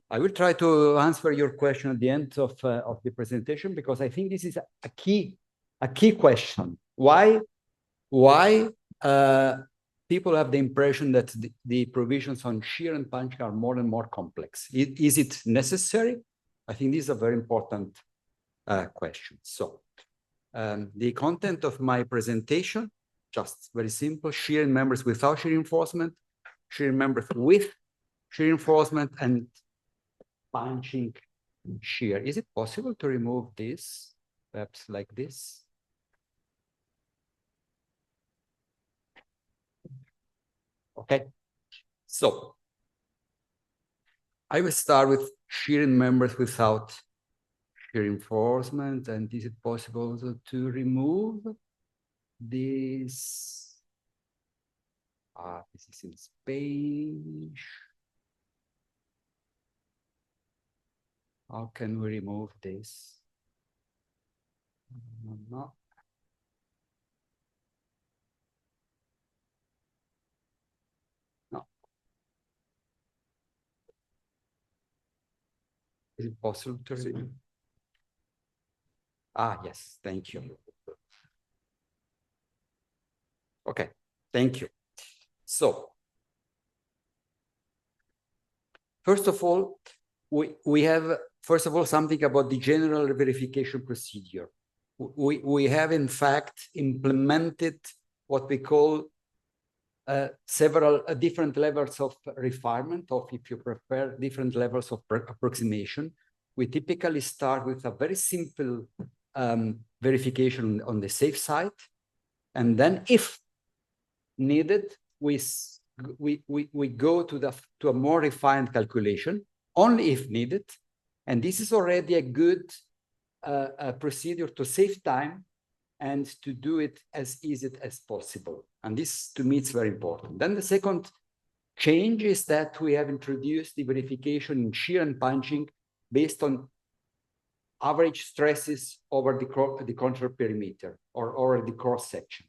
I will try to answer your question at the end of the presentation, because I think this is a key question. Why people have the impression that the provisions on shear and punching are more and more complex? Is it necessary? I think this is a very important question. So the content of my presentation, just very simple: shear in members without shear reinforcement, shear in members with shear reinforcement, and punching shear. Is it possible to remove this, perhaps like this? Okay, so I will start with shear in members without shear reinforcement. And is it possible also to remove this? This is in Spanish. How can we remove this? No. No. Is it possible to remove? Yes, thank you. Okay, thank you. So, first of all, we have, something about the general verification procedure. We have, in fact, implemented what we call several different levels of refinement, or if you prefer, different levels of approximation. We typically start with a very simple verification on the safe side. And then, if needed, we go to a more refined calculation, only if needed. And this is already a good procedure to save time and to do it as easy as possible. And this, to me, is very important. Then the second change is that we have introduced the verification in shear and punching based on average stresses over the control perimeter, or over the cross section.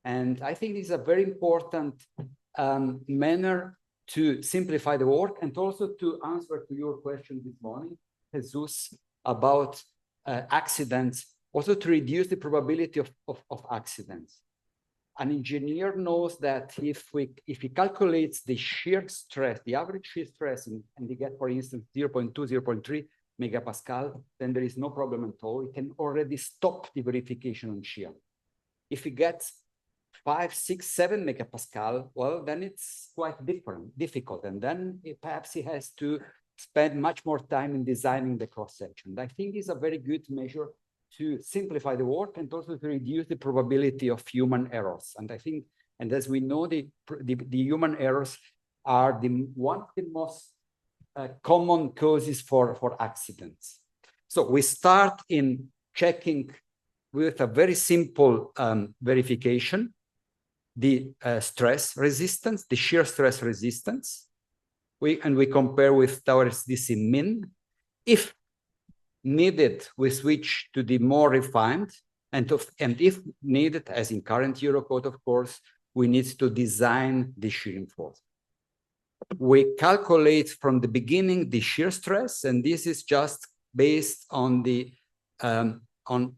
And I think this is a very important manner to simplify the work, and also to answer to your question this morning, Jesus, about accidents, also to reduce the probability of accidents. An engineer knows that if he calculates the shear stress, the average shear stress, and they get, for instance, 0.2, 0.3 megapascal, then there is no problem at all. He can already stop the verification on shear. If he gets 5, 6, 7 megapascal, well, then it's quite difficult. And then perhaps he has to spend much more time in designing the cross-section. I think it's a very good measure to simplify the work, and also to reduce the probability of human errors. And I think, and as we know, the human errors are one of the most common causes for accidents. So we start in checking with a very simple verification, the stress resistance, the shear stress resistance. We compare with towards DC min. If needed, we switch to the more refined, and if needed, as in current Eurocode, of course, we need to design the shear reinforcement. We calculate from the beginning the shear stress, and this is just based on the on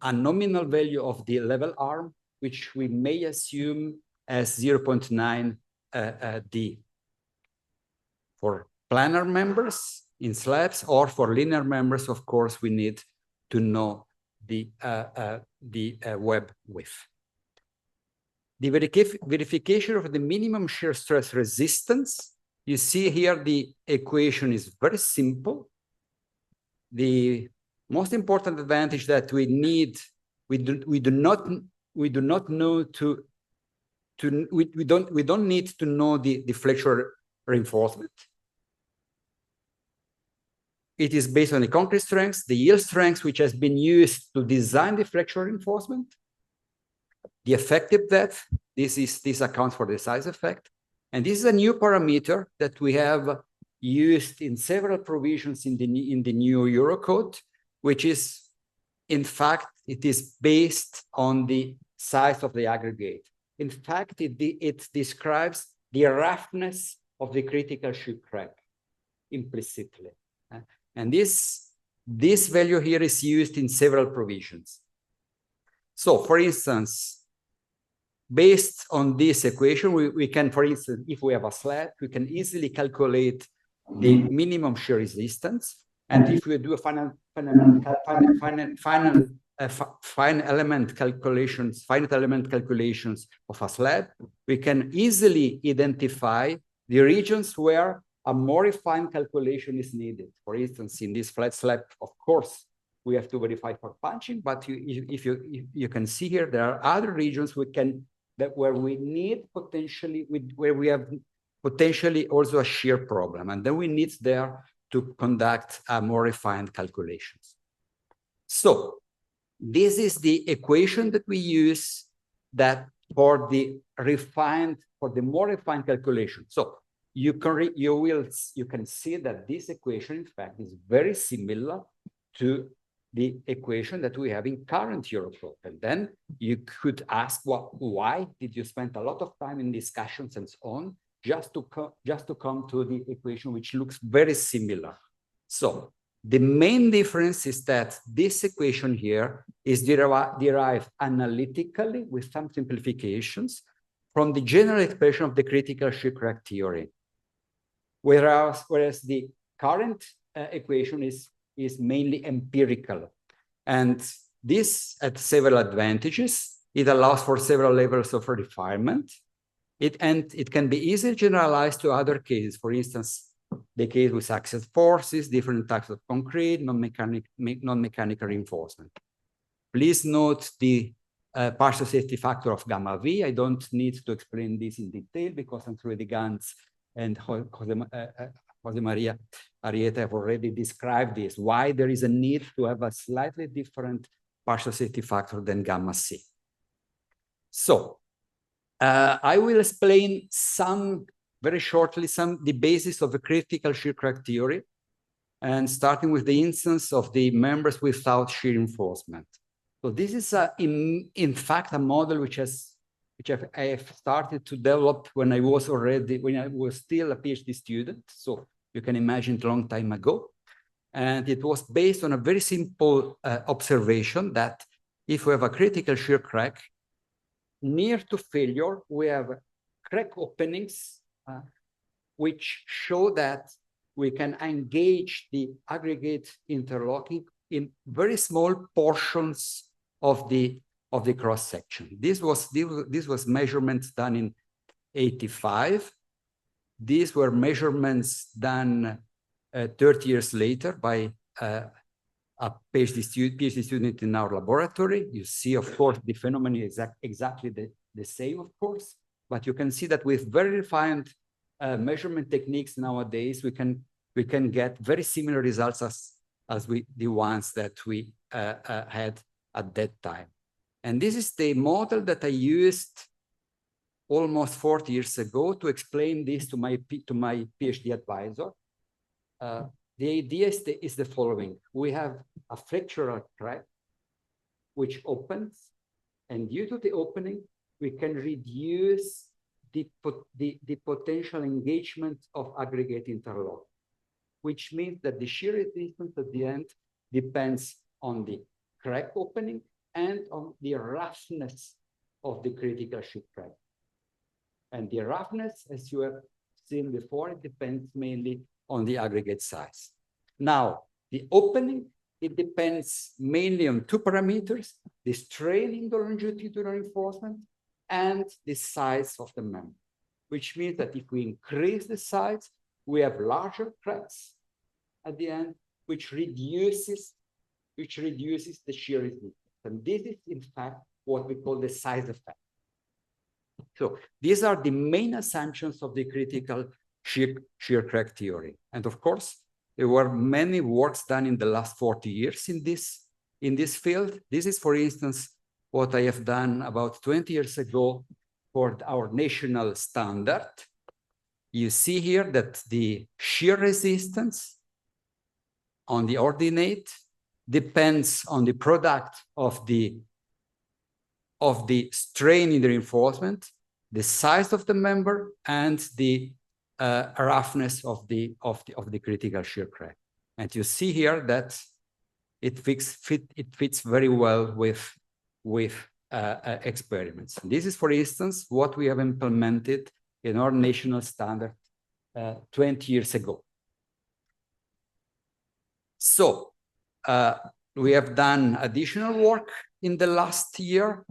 a nominal value of the level arm, which we may assume as 0.9 D. For planar members in slabs, or for linear members, of course, we need to know the web width. The verification of the minimum shear stress resistance, you see here the equation is very simple. The most important advantage that we need, we don't need to know the flexure reinforcement. It is based on the concrete strengths, the yield strengths, which has been used to design the flexure reinforcement, the effective depth. This accounts for the size effect. And this is a new parameter that we have used in several provisions in the new Eurocode, which is, in fact, it is based on the size of the aggregate. In fact, it describes the roughness of the critical shear crack implicitly. And this value here is used in several provisions. So, for instance, based on this equation, we can, for instance, if we have a slab, we can easily calculate the minimum shear resistance. And if we do a finite element calculations of a slab, we can easily identify the regions where a more refined calculation is needed. For instance, in this flat slab, of course, we have to verify for punching, but if you can see here, there are other regions where we need potentially, where we have potentially also a shear problem, and then we need there to conduct a more refined calculations. So this is the equation that we use that for the more refined calculation. So you can see that this equation, in fact, is very similar to the equation that we have in current Europrobe. And then you could ask, well, why did you spend a lot of time in discussions and so on, just to come to the equation which looks very similar. So the main difference is that this equation here is derived analytically with some simplifications from the general expression of the critical shear crack theory. Whereas the current equation is mainly empirical. And this has several advantages. It allows for several levels of refinement. It can be easily generalized to other cases. For instance, the case with axial forces, different types of concrete, non-mechanical reinforcement. Please note the partial safety factor of gamma V. I don't need to explain this in detail because Antonio Gans and Jose Maria Arieta have already described this, why there is a need to have a slightly different partial safety factor than gamma C. So I will explain very shortly the basis of the critical shear crack theory, and starting with the instance of the members without shear reinforcement. So this is in fact a model which I have started to develop when I was still a PhD student. So you can imagine it a long time ago. And it was based on a very simple observation that if we have a critical shear crack, near to failure, we have crack openings which show that we can engage the aggregate interlocking in very small portions of the cross section. This was measurements done in 1985. These were measurements done 30 years later by a PhD student in our laboratory. You see, of course, the phenomenon is exactly the same, of course, but you can see that with very refined measurement techniques nowadays, we can get very similar results as the ones that we had at that time. And this is the model that I used almost 40 years ago to explain this to my PhD advisor. The idea is the following. We have a flexural crack which opens, and due to the opening, we can reduce the potential engagement of aggregate interlock, which means that the shear resistance at the end depends on the crack opening and on the roughness of the critical shear crack. And the roughness, as you have seen before, it depends mainly on the aggregate size. Now, the opening, it depends mainly on two parameters: the strain in the longitudinal reinforcement and the size of the member, which means that if we increase the size, we have larger cracks at the end, which reduces the shear resistance. And this is, in fact, what we call the size effect. So these are the main assumptions of the critical shear crack theory. And of course, there were many works done in the last 40 years in this field. This is, for instance, what I have done about 20 years ago for our national standard. You see here that the shear resistance on the ordinate depends on the product of the strain in the reinforcement, the size of the member, and the roughness of the critical shear crack. And you see here that it fits very well with experiments. This is, for instance, what we have implemented in our national standard 20 years ago. So we have done additional work in the last year,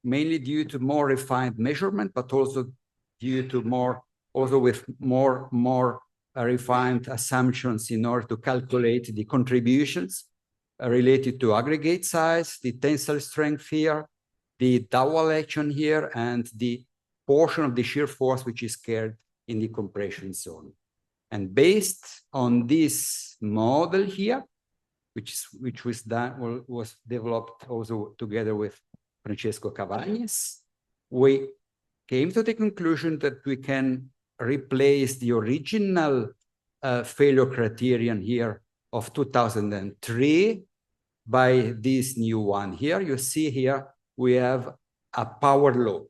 mainly due to more refined measurement, but also due to more refined assumptions in order to calculate the contributions related to aggregate size, the tensile strength here, the dowel action here, and the portion of the shear force which is carried in the compression zone. And based on this model here, which was developed also together with Francesco Cavagnes, we came to the conclusion that we can replace the original failure criterion here of 2003 by this new one here. You see here, we have a power law.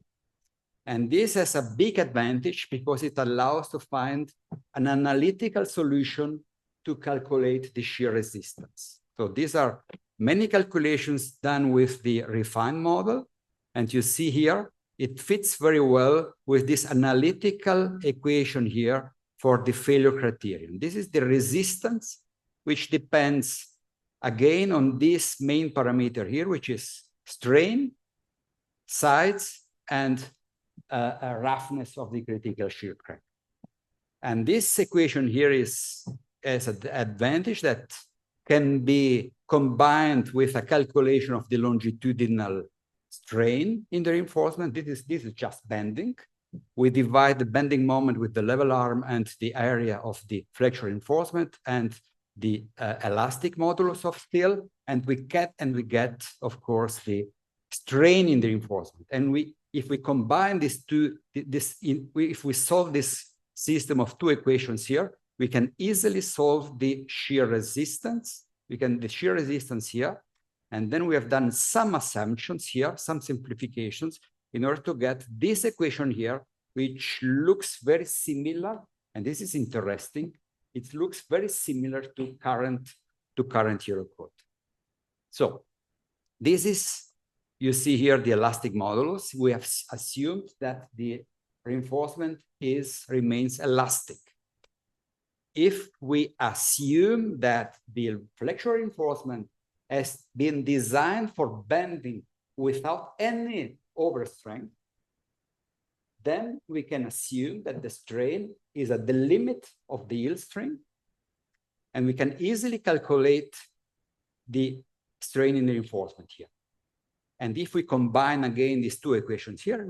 And this has a big advantage because it allows to find an analytical solution to calculate the shear resistance. So these are many calculations done with the refined model. And you see here, it fits very well with this analytical equation here for the failure criterion. This is the resistance, which depends again on this main parameter here, which is strain, size, and roughness of the critical shear crack. And this equation here has an advantage that can be combined with a calculation of the longitudinal strain in the reinforcement. This is just bending. We divide the bending moment with the level arm and the area of the flexure reinforcement and the elastic modulus of steel, and we get, of course, the strain in the reinforcement. And if we combine these two, if we solve this system of two equations here, we can easily solve the shear resistance. The shear resistance here, and then we have done some assumptions here, some simplifications, in order to get this equation here, which looks very similar, and this is interesting. It looks very similar to current Eurocode. So this is, you see here the elastic modulus. We have assumed that the reinforcement remains elastic. If we assume that the flexure reinforcement has been designed for bending without any overstrength, then we can assume that the strain is at the limit of the yield strength, and we can easily calculate the strain in the reinforcement here. And if we combine again these two equations here,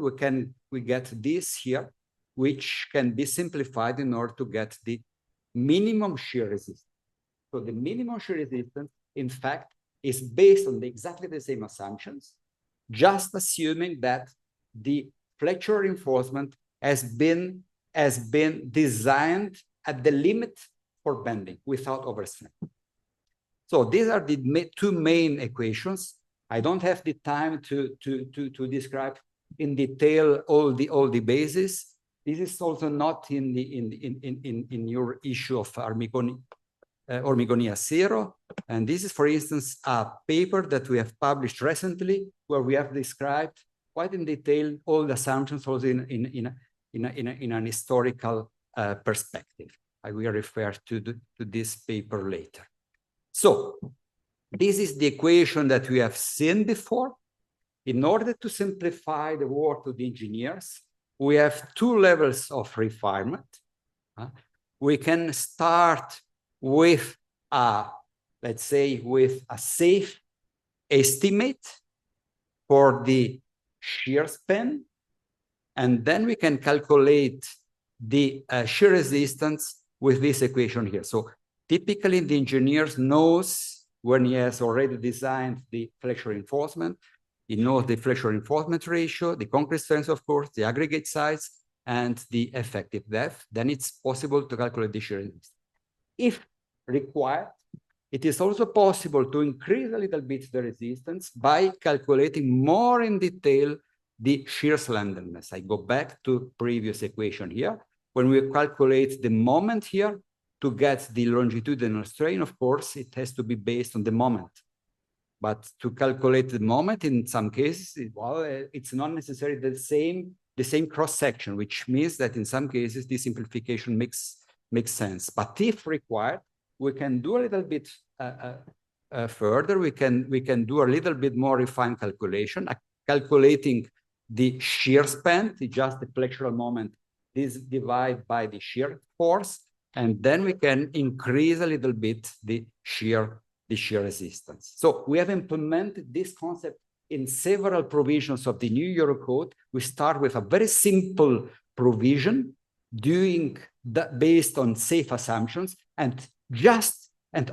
we get this here, which can be simplified in order to get the minimum shear resistance. So the minimum shear resistance, in fact, is based on exactly the same assumptions, just assuming that the flexure reinforcement has been designed at the limit for bending without overstrength. So these are the two main equations. I don't have the time to describe in detail all the bases. This is also not in your issue of Hormigón y Acero. And this is, for instance, a paper that we have published recently, where we have described quite in detail all the assumptions, also in an historical perspective. I will refer to this paper later. So this is the equation that we have seen before. In order to simplify the work to the engineers, we have two levels of refinement. We can start with let's say, with a safe estimate for the shear span, and then we can calculate the shear resistance with this equation here. So typically the engineer knows when he has already designed the flexure reinforcement, he knows the flexure reinforcement ratio, the concrete strength, of course, the aggregate size, and the effective depth. Then it's possible to calculate the shear resistance. If required, it is also possible to increase a little bit the resistance by calculating more in detail the shear slenderness. I go back to previous equation here. When we calculate the moment here, to get the longitudinal strain, of course, it has to be based on the moment. But to calculate the moment, in some cases, it's not necessarily the same cross-section, which means that in some cases, this simplification makes sense. But if required, we can do a little bit further. We can do a little bit more refined calculation, calculating the shear span, just the flexural moment, this divided by the shear force, and then we can increase a little bit the shear resistance. So we have implemented this concept in several provisions of the new Eurocode. We start with a very simple provision, doing that based on safe assumptions, and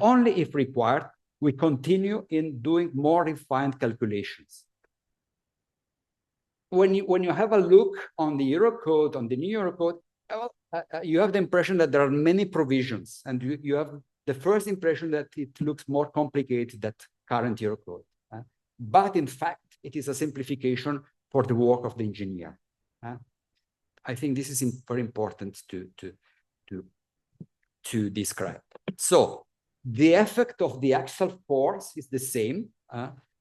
only if required, we continue in doing more refined calculations. When you have a look on the Eurocode, on the new Eurocode, you have the impression that there are many provisions, and you have the first impression that it looks more complicated than current Eurocode. But in fact, it is a simplification for the work of the engineer. I think this is very important to describe. So the effect of the axial force is the same.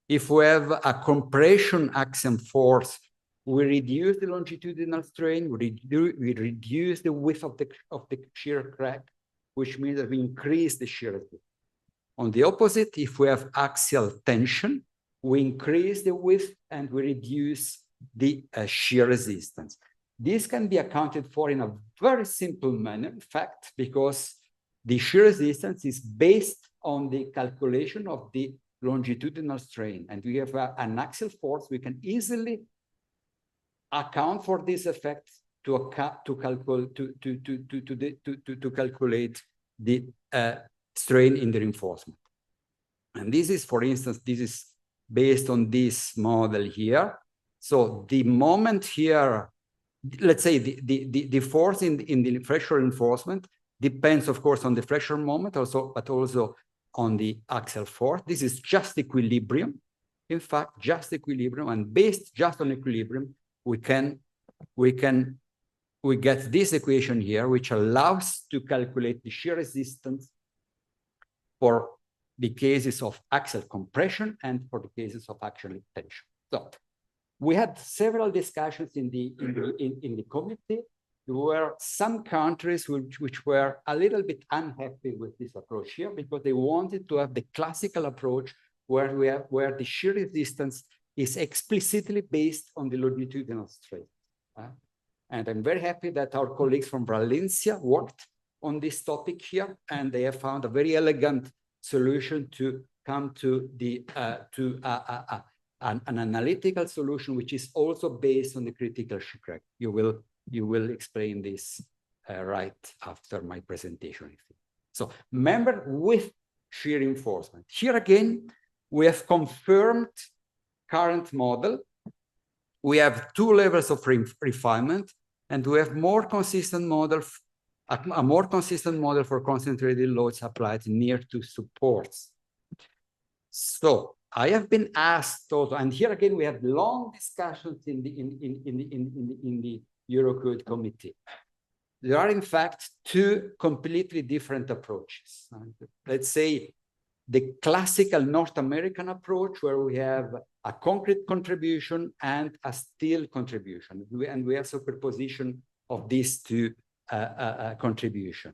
If we have a compression axial force, we reduce the longitudinal strain, we reduce the width of the shear crack, which means that we increase the shear resistance. On the opposite, if we have axial tension, we increase the width and we reduce the shear resistance. This can be accounted for in a very simple manner, in fact, because the shear resistance is based on the calculation of the longitudinal strain. And we have an axial force. We can easily account for this effect to calculate the strain in the reinforcement. And this is, for instance, this is based on this model here. So the moment here, let's say the force in the flexural reinforcement depends, of course, on the flexural moment, but also on the axial force. This is just equilibrium. In fact, just equilibrium, and based just on equilibrium, we get this equation here, which allows to calculate the shear resistance for the cases of axial compression and for the cases of axial tension. So we had several discussions in the committee. There were some countries which were a little bit unhappy with this approach here because they wanted to have the classical approach where the shear resistance is explicitly based on the longitudinal strain. And I'm very happy that our colleagues from Valencia worked on this topic here, and they have found a very elegant solution to come to an analytical solution, which is also based on the critical shear crack. You will explain this right after my presentation. So remember, with shear reinforcement, here again, we have confirmed current model. We have two levels of refinement, and we have more consistent model, a more consistent model for concentrated loads applied near to supports. So I have been asked also, and here again we have long discussions in the Eurocode committee. There are in fact two completely different approaches. Let's say the classical North American approach, where we have a concrete contribution and a steel contribution, and we have superposition of these two contributions.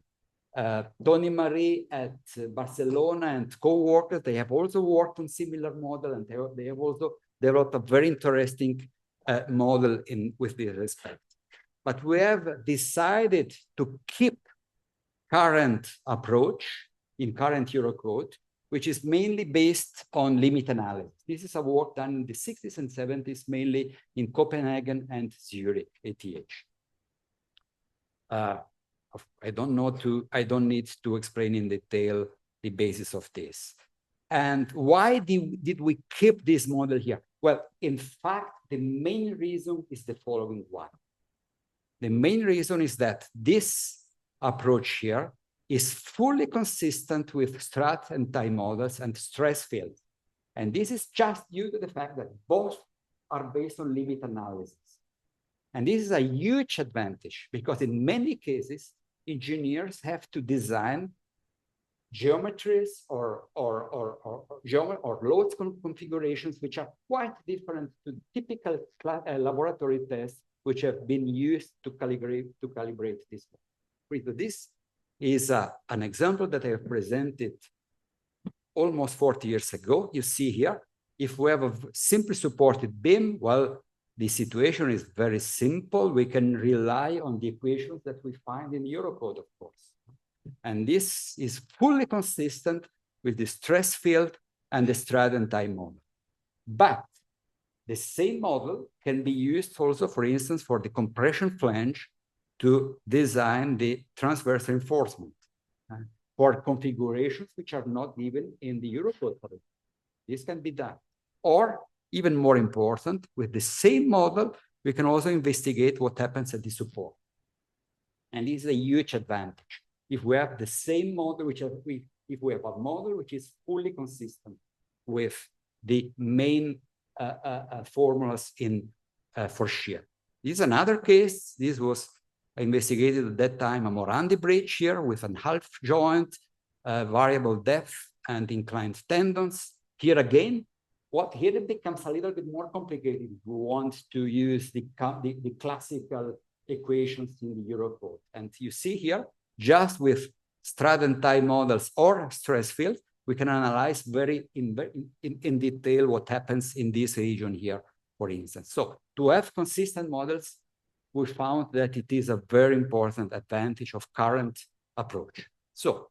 Tony Marie at Barcelona and co-workers, they have also worked on similar model, and they have also developed a very interesting model with this respect. But we have decided to keep current approach in current Eurocode, which is mainly based on limit analysis. This is a work done in the 60s and 70s, mainly in Copenhagen and Zurich, ATH. I don't need to explain in detail the basis of this. And why did we keep this model here? Well, in fact, the main reason is the following one. The main reason is that this approach here is fully consistent with strat and tie models and stress fields. And this is just due to the fact that both are based on limit analysis. And this is a huge advantage because in many cases, engineers have to design geometries or load configurations which are quite different to typical laboratory tests which have been used to calibrate this. This is an example that I have presented almost 40 years ago. You see here, if we have a simply supported beam, well, the situation is very simple. We can rely on the equations that we find in Eurocode, of course. And this is fully consistent with the stress field and the stride and time model. But the same model can be used also, for instance, for the compression flange to design the transverse reinforcement for configurations which are not given in the Eurocode. This can be done. Or even more important, with the same model, we can also investigate what happens at the support. And this is a huge advantage. If we have the same model, if we have a model which is fully consistent with the main formulas for shear. This is another case. This was investigated at that time, a Morandi bridge here with a half joint, variable depth, and inclined tendons. Here again, here it becomes a little bit more complicated. We want to use the classical equations in the Eurocode. And you see here, just with stride and time models or stress field, we can analyze very in detail what happens in this region here, for instance. So to have consistent models, we found that it is a very important advantage of current approach. So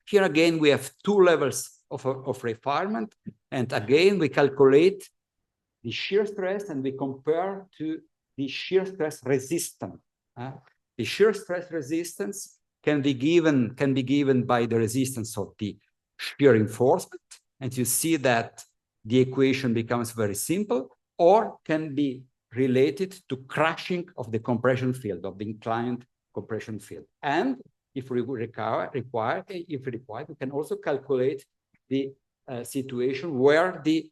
here again, we have two levels of refinement. And again, we calculate the shear stress and we compare to the shear stress resistance. The shear stress resistance can be given by the resistance of the shear reinforcement. And you see that the equation becomes very simple, or can be related to crushing of the compression field, of the inclined compression field. And if we require, we can also calculate the situation where the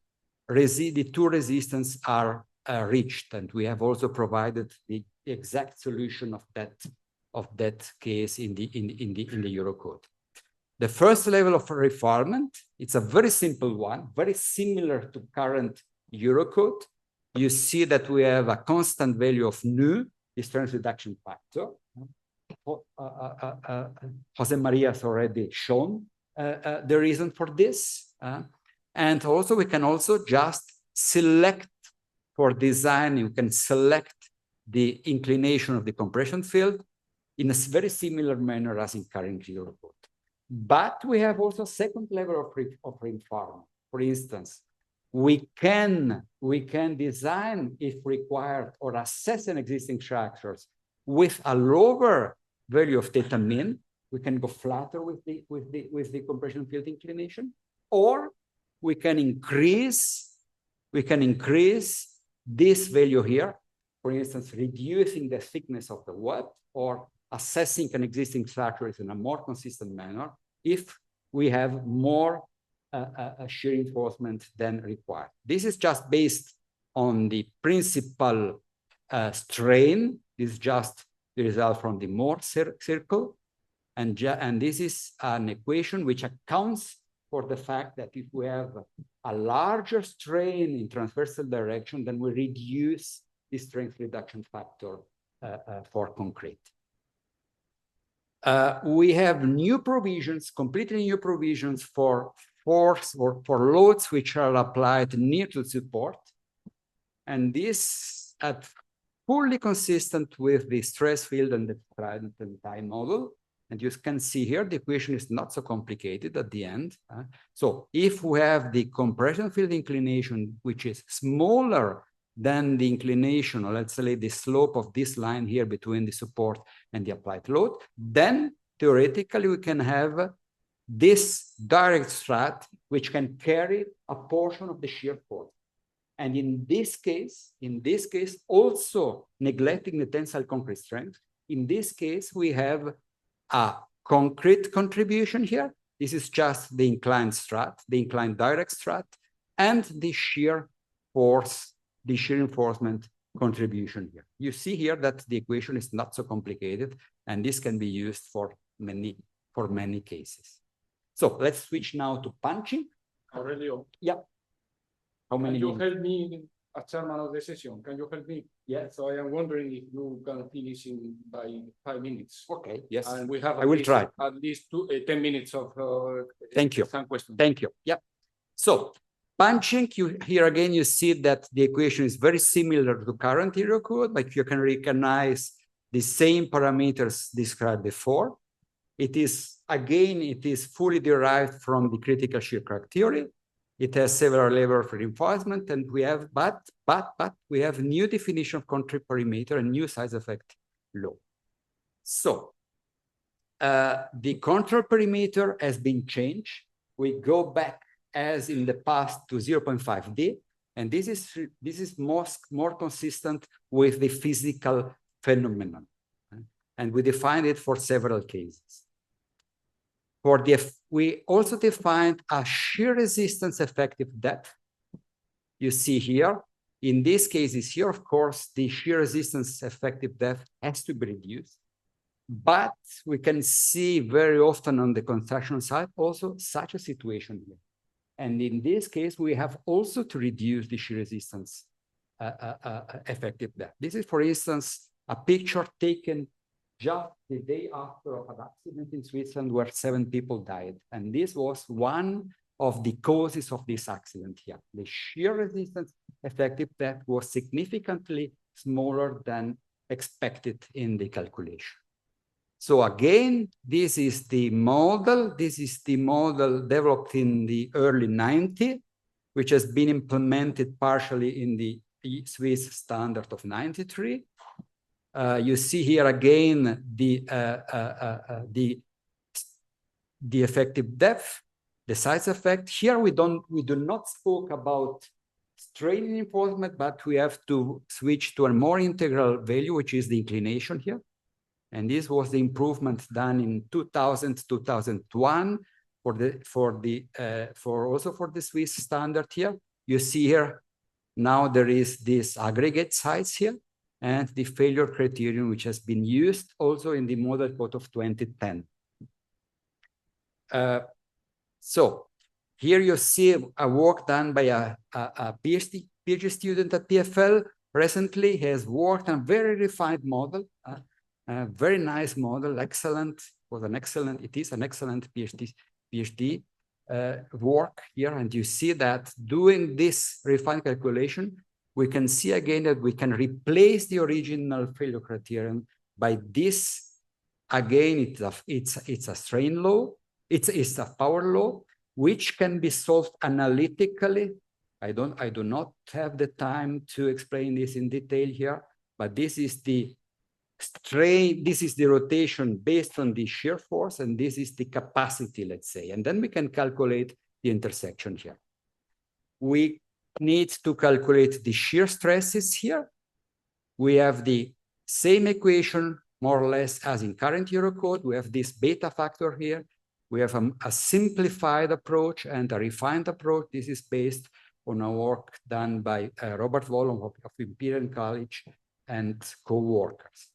two resistances are reached. And we have also provided the exact solution of that case in the Eurocode. The first level of refinement, it's a very simple one, very similar to current Eurocode. You see that we have a constant value of nu, the strength reduction factor. Jose Maria has already shown the reason for this. And also we can also just select for design, you can select the inclination of the compression field in a very similar manner as in current Eurocode. But we have also a second level of refinement. For instance, we can design, if required, or assess an existing structures with a lower value of theta min. We can go flatter with the compression field inclination, or we can increase this value here, for instance, reducing the thickness of the web, or assessing an existing structure in a more consistent manner if we have more shear reinforcement than required. This is just based on the principal strain. This is just the result from the Moore circle. And this is an equation which accounts for the fact that if we have a larger strain in transversal direction, then we reduce the strength reduction factor for concrete. We have new provisions, completely new provisions for force or for loads which are applied near to support. And this is fully consistent with the stress field and the stride and time model. And you can see here, the equation is not so complicated at the end. So if we have the compression field inclination, which is smaller than the inclination, or let's say the slope of this line here between the support and the applied load, then theoretically we can have this direct strut, which can carry a portion of the shear force. And in this case, also neglecting the tensile concrete strength, in this case, we have a concrete contribution here. This is just the inclined strut, the inclined direct strut, and the shear force, the shear reinforcement contribution here. You see here that the equation is not so complicated. And this can be used for many cases. So let's switch now to punching. Aurelio, Yeah. How many can you minutes? help me as chairman of the session? Can you help me? Yeah. So I am wondering if you can finish by 5 minutes. Okay. Yes. And we have I will try. at least 10 minutes of Thank you. some questions. Thank you. Yeah. So punching, here again, you see that the equation is very similar to current HyA code, but you can recognize the same parameters described before. It is, again, it is fully derived from the critical shear crack theory. It has several levels of reinforcement, and we have, but we have new definition of control perimeter and new size effect law. So the control perimeter has been changed. We go back as in the past to 0.5D, and this is more consistent with the physical phenomenon. And we defined it for several cases. We also defined a shear resistance effective depth. You see here, in these cases here, of course, the shear resistance effective depth has to be reduced. But we can see very often on the construction site also such a situation here. And in this case, we have also to reduce the shear resistance effective depth. This is, for instance, a picture taken just the day after an accident in Switzerland where 7 people died. And this was one of the causes of this accident here. The shear resistance effective depth was significantly smaller than expected in the calculation. So again, this is the model. This is the model developed in the early 90s, which has been implemented partially in the Swiss standard of 93. You see here again the effective depth, the size effect. Here we do not spoke about strain reinforcement, but we have to switch to a more integral value, which is the inclination here. And this was the improvement done in 2000, 2001 also for the Swiss standard here. You see here, now there is this aggregate size here and the failure criterion, which has been used also in the model code of 2010. So here you see a work done by a PhD student at PFL. Recently, he has worked on a very refined model, a very nice model, excellent, it is an excellent PhD work here. And you see that doing this refined calculation, we can see again that we can replace the original failure criterion by this. Again, it's a strain law, it's a power law, which can be solved analytically. I do not have the time to explain this in detail here, but this is the strain, this is the rotation based on the shear force, and this is the capacity, let's say. And then we can calculate the intersection here. We need to calculate the shear stresses here. We have the same equation, more or less, as in current HyA code. We have this beta factor here. We have a simplified approach and a refined approach. This is based on a work done by Robert Wollom of Imperial College and co-workers.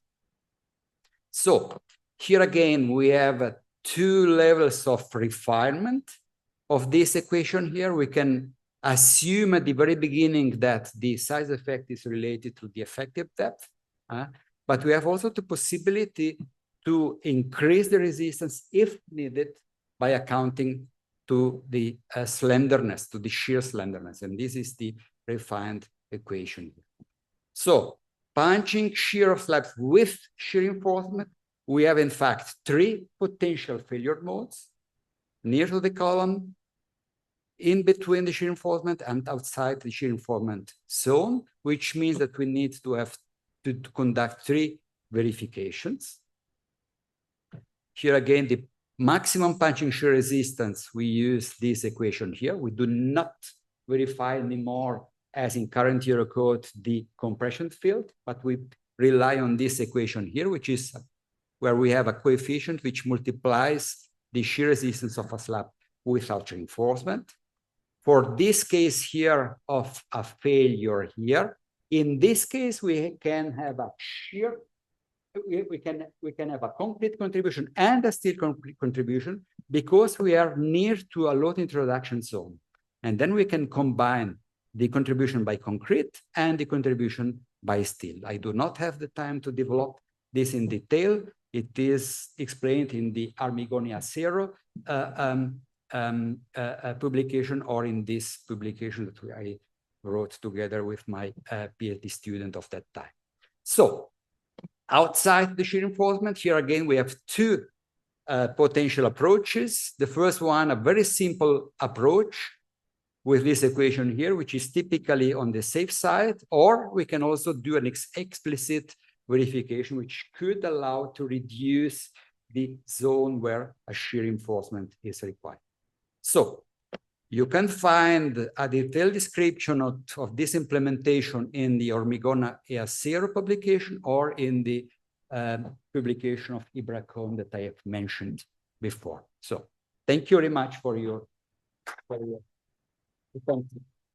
So here again, we have 2 levels of refinement of this equation here. We can assume at the very beginning that the size effect is related to the effective depth, but we have also the possibility to increase the resistance if needed by accounting to the slenderness, to the shear slenderness. And this is the refined equation. So punching shear of slabs with shear reinforcement, we have in fact 3 potential failure modes: near to the column, in between the shear reinforcement, and outside the shear reinforcement zone, which means that we need to have to conduct 3 verifications. Here again, the maximum punching shear resistance, we use this equation here. We do not verify anymore, as in current HyA code, the compression field, but we rely on this equation here, which is where we have a coefficient which multiplies the shear resistance of a slab without reinforcement. For this case here of a failure here, in this case, we can have a shear we can have a concrete contribution and a steel contribution because we are near to a load introduction zone. And then we can combine the contribution by concrete and the contribution by steel. I do not have the time to develop this in detail. It is explained in the Hormigón y Acero publication, or in this publication that I wrote together with my PhD student of that time. So outside the shear reinforcement, here again, we have two potential approaches. The first one, a very simple approach with this equation here, which is typically on the safe side, or we can also do an explicit verification, which could allow to reduce the zone where a shear reinforcement is required. So you can find a detailed description of this implementation in the Hormigón y Acero publication or in the publication of Ibracon that I have mentioned before. So thank you very much for your attention.